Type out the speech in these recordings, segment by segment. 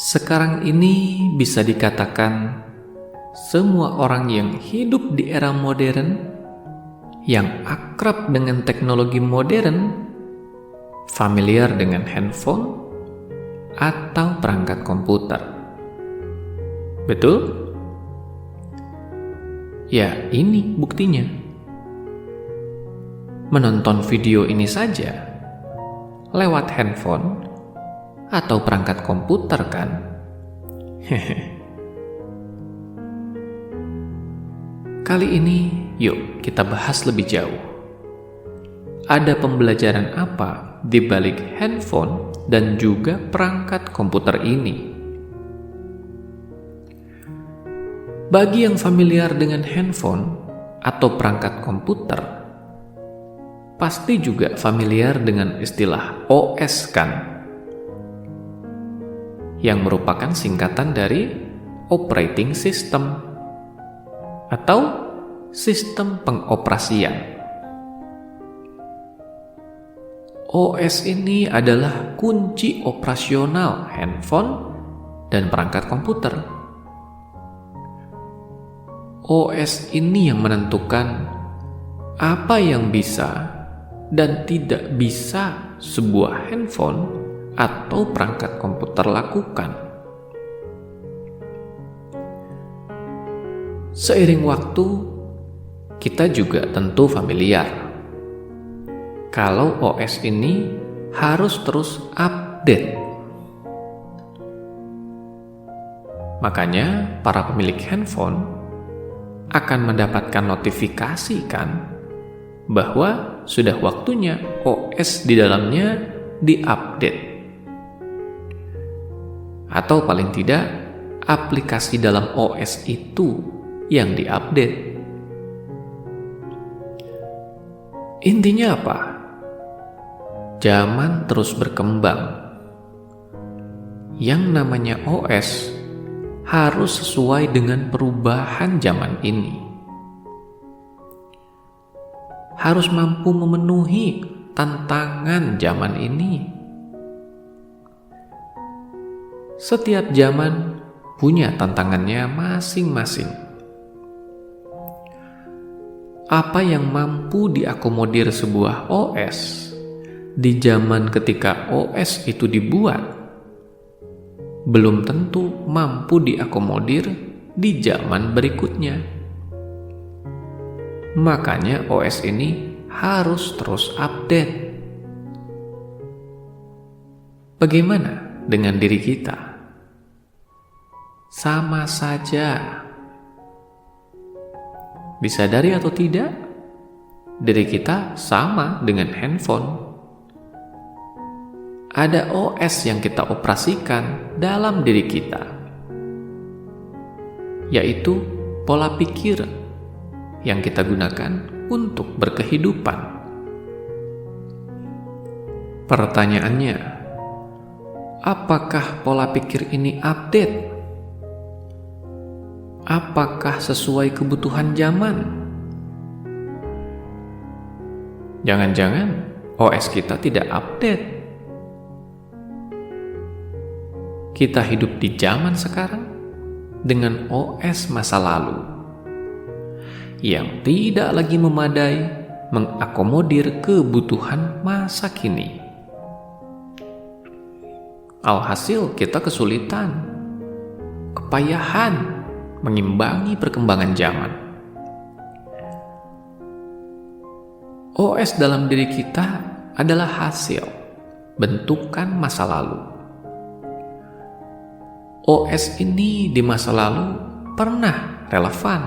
Sekarang ini bisa dikatakan semua orang yang hidup di era modern, yang akrab dengan teknologi modern, familiar dengan handphone atau perangkat komputer. Betul? Ya, ini buktinya. Menonton video ini saja lewat handphone atau perangkat komputer, kan? Kali ini, yuk kita bahas lebih jauh. Ada pembelajaran apa di balik handphone dan juga perangkat komputer ini? Bagi yang familiar dengan handphone atau perangkat komputer, pasti juga familiar dengan istilah OS, kan? Yang merupakan singkatan dari operating system atau sistem pengoperasian. OS ini adalah kunci operasional handphone dan perangkat komputer. OS ini yang menentukan apa yang bisa dan tidak bisa sebuah handphone atau perangkat komputer lakukan. Seiring waktu, kita juga tentu familiar kalau OS ini harus terus update. Makanya para pemilik handphone akan mendapatkan notifikasi, kan, bahwa sudah waktunya OS di dalamnya diupdate. Atau paling tidak, aplikasi dalam OS itu yang diupdate. Intinya apa? Zaman terus berkembang. Yang namanya OS harus sesuai dengan perubahan zaman ini. Harus mampu memenuhi tantangan zaman ini. Setiap zaman punya tantangannya masing-masing. Apa yang mampu diakomodir sebuah OS di zaman ketika OS itu dibuat, belum tentu mampu diakomodir di zaman berikutnya. Makanya OS ini harus terus update. Bagaimana dengan diri kita? Sama saja. Disadari atau tidak, diri kita sama dengan handphone. Ada OS yang kita operasikan dalam diri kita, yaitu pola pikir yang kita gunakan untuk berkehidupan. Pertanyaannya, apakah pola pikir ini update? Apakah sesuai kebutuhan zaman? Jangan-jangan OS kita tidak update. Kita hidup di zaman sekarang dengan OS masa lalu yang tidak lagi memadai mengakomodir kebutuhan masa kini. Alhasil kita kesulitan, kepayahan mengimbangi perkembangan zaman. OS dalam diri kita adalah hasil bentukan masa lalu. OS ini di masa lalu pernah relevan,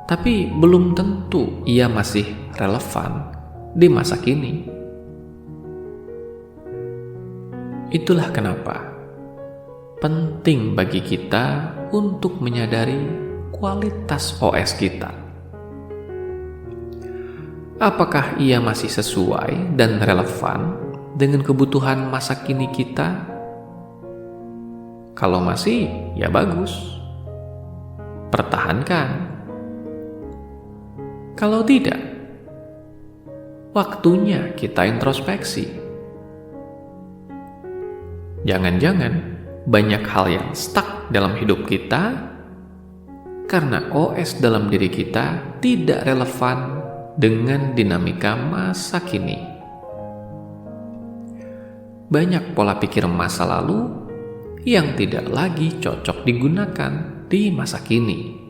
tapi belum tentu ia masih relevan di masa kini. Itulah kenapa penting bagi kita untuk menyadari kualitas OS kita. Apakah ia masih sesuai dan relevan dengan kebutuhan masa kini kita? Kalau masih, ya bagus. Pertahankan. Kalau tidak, waktunya kita introspeksi. Jangan-jangan banyak hal yang stuck dalam hidup kita karena OS dalam diri kita tidak relevan dengan dinamika masa kini. Banyak pola pikir masa lalu yang tidak lagi cocok digunakan di masa kini.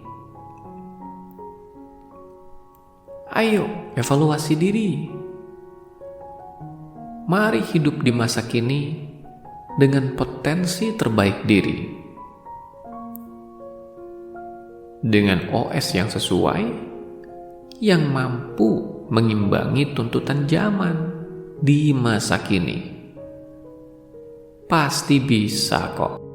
Ayo evaluasi diri. Mari hidup di masa kini dengan potensi terbaik diri. Dengan OS yang sesuai, yang mampu mengimbangi tuntutan zaman di masa kini. Pasti bisa kok.